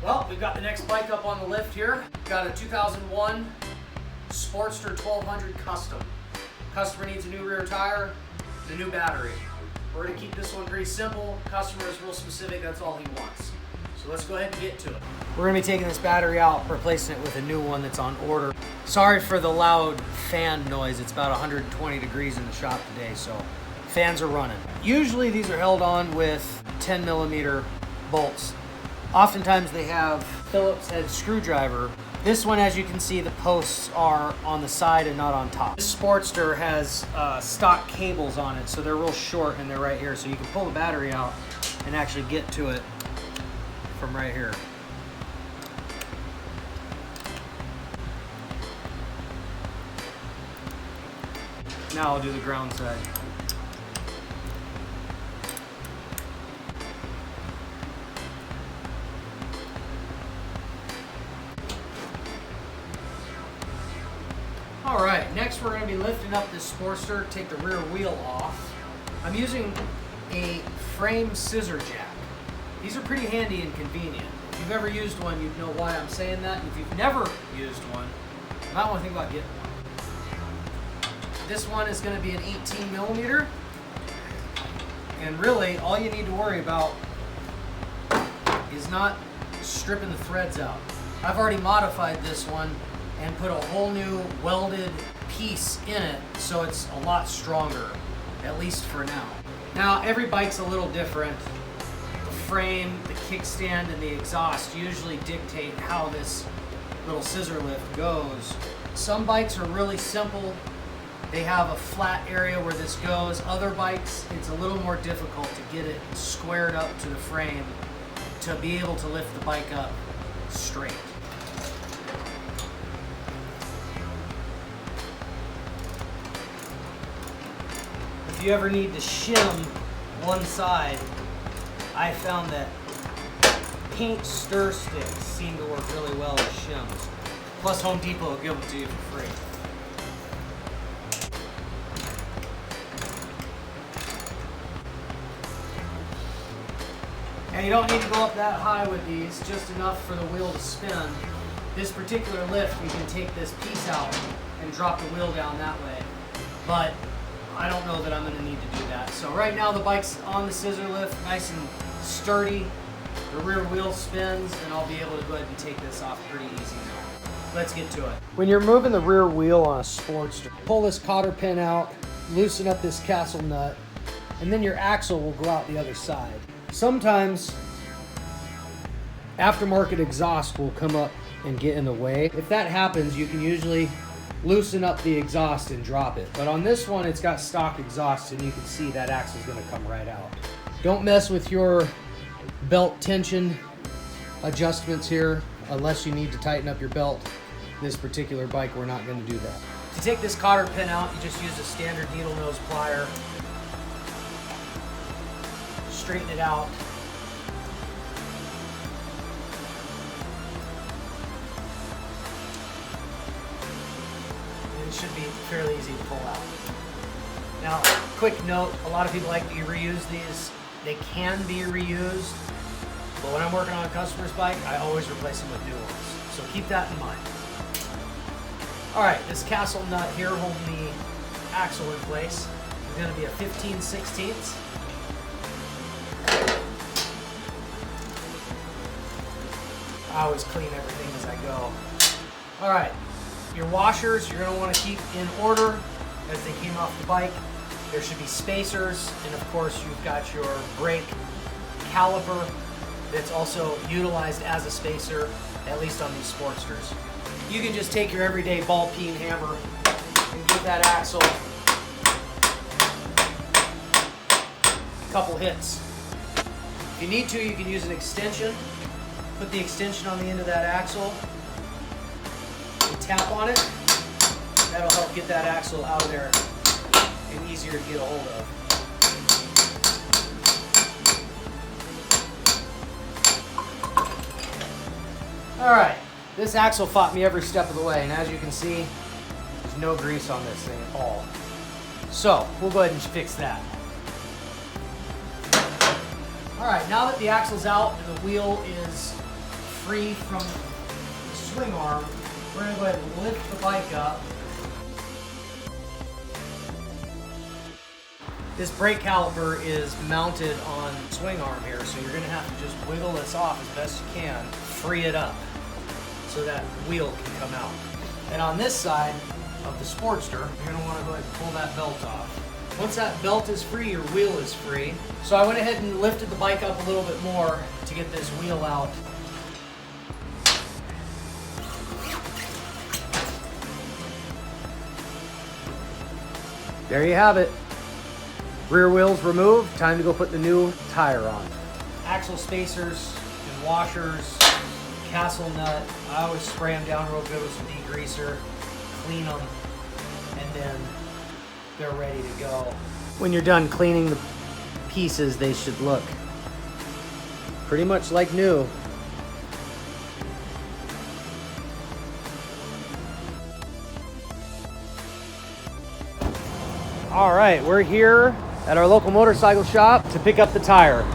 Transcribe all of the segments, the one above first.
Well, we've got the next bike up on the lift here. Got a 2001 Sportster 1200 Custom. Customer needs a new rear tire and a new battery. We're going to keep this one pretty simple. Customer is real specific, that's all he wants. So let's go ahead and get to it. We're going to be taking this battery out, replacing it with a new one that's on order. Sorry for the loud fan noise. It's about 120 degrees in the shop today, so fans are running. Usually these are held on with 10mm bolts. Oftentimes they have Phillips head screwdriver. This one, as you can see, the posts are on the side and not on top. This Sportster has stock cables on it, so they're real short and they're right here. So you can pull the battery out and actually get to it from right here. Now I'll do the ground side. All right, next we're going to be lifting up this Sportster, take the rear wheel off. I'm using a frame scissor jack. These are pretty handy and convenient. If you've ever used one, you'd know why I'm saying that. And if you've never used one, you might want to think about getting one. This one is going to be an 18mm. And really, all you need to worry about is not stripping the threads out. I've already modified this one and put a whole new welded piece in it, so it's a lot stronger, at least for now. Now, every bike's a little different. The frame, the kickstand, and the exhaust usually dictate how this little scissor lift goes. Some bikes are really simple. They have a flat area where this goes. Other bikes, it's a little more difficult to get it squared up to the frame to be able to lift the bike up straight. If you ever need to shim one side, I found that paint stir sticks seem to work really well with shims. Plus Home Depot will give them to you for free. Now you don't need to go up that high with these, just enough for the wheel to spin. This particular lift, you can take this piece out and drop the wheel down that way. But I don't know that I'm going to need to do that. So right now the bike's on the scissor lift, nice and sturdy. The rear wheel spins, and I'll be able to go ahead and take this off pretty easy now. Let's get to it. When you're moving the rear wheel on a Sportster, pull this cotter pin out, loosen up this castle nut, and then your axle will go out the other side. Sometimes aftermarket exhaust will come up and get in the way. If that happens, you can usually loosen up the exhaust and drop it. But on this one, it's got stock exhaust, and you can see that axle is going to come right out. Don't mess with your belt tension adjustments here unless you need to tighten up your belt. This particular bike, we're not going to do that. To take this cotter pin out, you just use a standard needle nose plier. Straighten it out. And it should be fairly easy to pull out. Now, quick note, a lot of people like to reuse these. They can be reused, but when I'm working on a customer's bike, I always replace them with new ones. So keep that in mind. All right, this castle nut here holding the axle in place is going to be a 15/16. I always clean everything as I go. All right, your washers you're going to want to keep in order as they came off the bike. There should be spacers, and of course you've got your brake caliper that's also utilized as a spacer, at least on these Sportsters. You can just take your everyday ball peen hammer and give that axle a couple hits. If you need to, you can use an extension. Put the extension on the end of that axle and tap on it. That'll help get that axle out of there and easier to get a hold of. All right, this axle fought me every step of the way, and as you can see, there's no grease on this thing at all. So we'll go ahead and fix that. All right, now that the axle's out and the wheel is free from the swing arm, we're going to go ahead and lift the bike up. This brake caliper is mounted on the swing arm here, so you're going to have to just wiggle this off as best you can, free it up so that wheel can come out. And on this side of the Sportster, you're going to want to go ahead and pull that belt off. Once that belt is free, your wheel is free. So I went ahead and lifted the bike up a little bit more to get this wheel out. There you have it. Rear wheels removed. Time to go put the new tire on. Axle spacers and washers, castle nut. I always spray them down real good with some degreaser, clean them, and then they're ready to go. When you're done cleaning the pieces, they should look pretty much like new. All right, we're here at our local motorcycle shop to pick up the tire.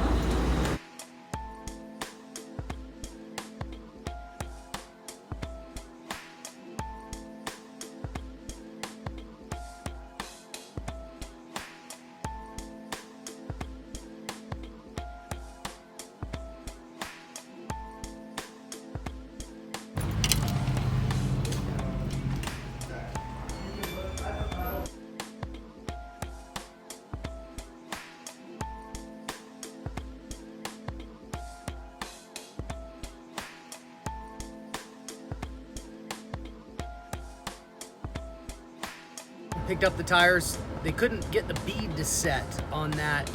Picked up the tires. They couldn't get the bead to set on that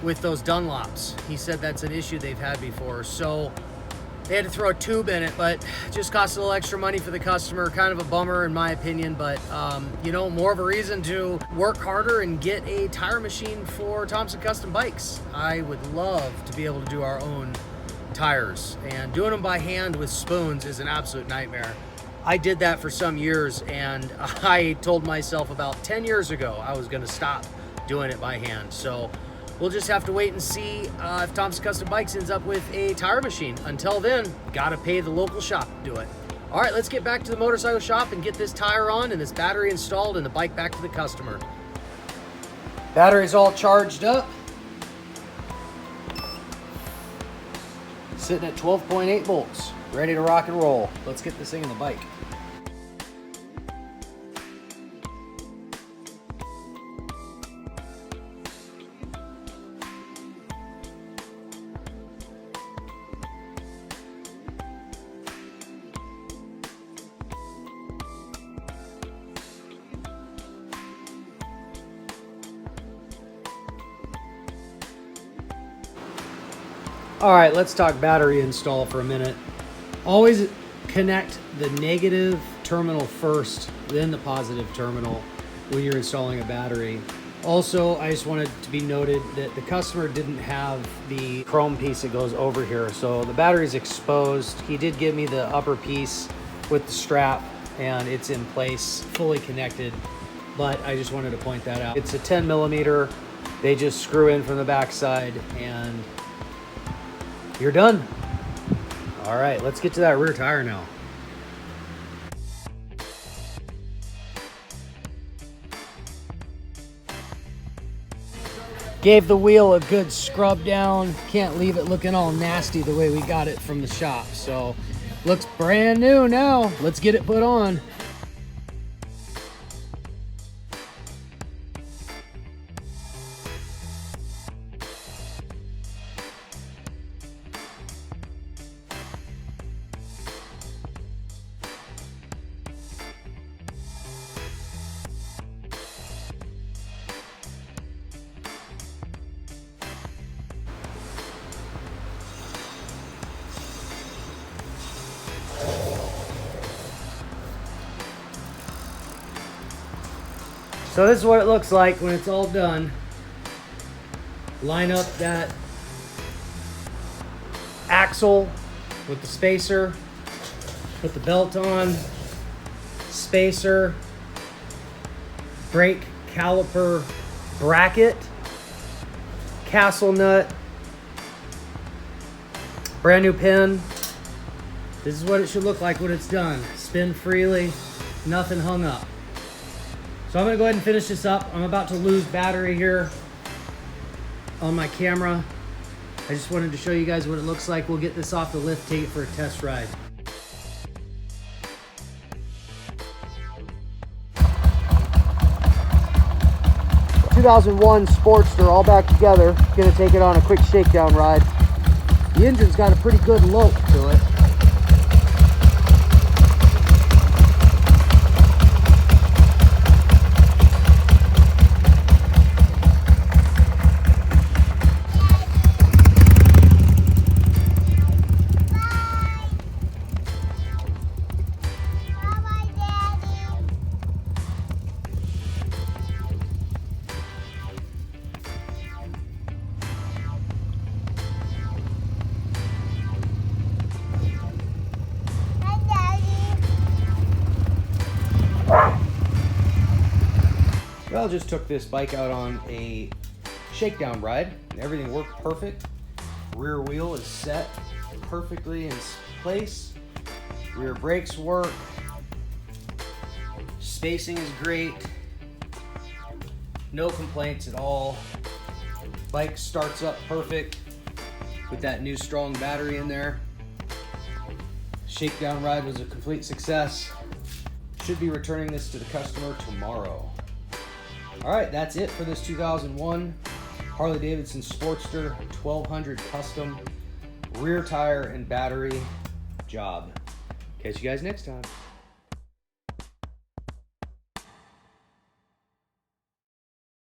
with those Dunlops. He said that's an issue they've had before. So they had to throw a tube in it, but it just cost a little extra money for the customer. Kind of a bummer in my opinion, but you know, more of a reason to work harder and get a tire machine for Thomson Custom Bikes. I would love to be able to do our own tires, and doing them by hand with spoons is an absolute nightmare. I did that for some years, and I told myself about 10 years ago I was gonna stop doing it by hand. So we'll just have to wait and see if Thomson Custom Bikes ends up with a tire machine. Until then, gotta pay the local shop to do it. All right, let's get back to the motorcycle shop and get this tire on and this battery installed and the bike back to the customer. Battery's all charged up. Sitting at 12.8 volts, ready to rock and roll. Let's get this thing in the bike. All right, let's talk battery install for a minute. Always connect the negative terminal first, then the positive terminal when you're installing a battery. Also, I just wanted to be noted that the customer didn't have the chrome piece that goes over here, so the battery's exposed. He did give me the upper piece with the strap, and it's in place, fully connected, but I just wanted to point that out. It's a 10 millimeter. They just screw in from the backside, and you're done. All right, let's get to that rear tire now. Gave the wheel a good scrub down. Can't leave it looking all nasty the way we got it from the shop. So looks brand new now. Let's get it put on. So this is what it looks like when it's all done. Line up that axle with the spacer, put the belt on, spacer, brake caliper bracket, castle nut, brand new pin, This is what it should look like when it's done. Spin freely, nothing hung up. So I'm gonna go ahead and finish this up. I'm about to lose battery here on my camera. I just wanted to show you guys what it looks like. We'll get this off the lift, take it for a test ride. ...2001 Sportster, all back together. Gonna take it on a quick shakedown ride. The engine's got a pretty good lope to it. Well, just took this bike out on a shakedown ride. Everything worked perfect. Rear wheel is set perfectly in place. Rear brakes work. Spacing is great. No complaints at all. Bike starts up perfect with that new strong battery in there. Shakedown ride was a complete success. Should be returning this to the customer tomorrow. All right, that's it for this 2001 Harley-Davidson Sportster 1200 custom rear tire and battery job. Catch you guys next time.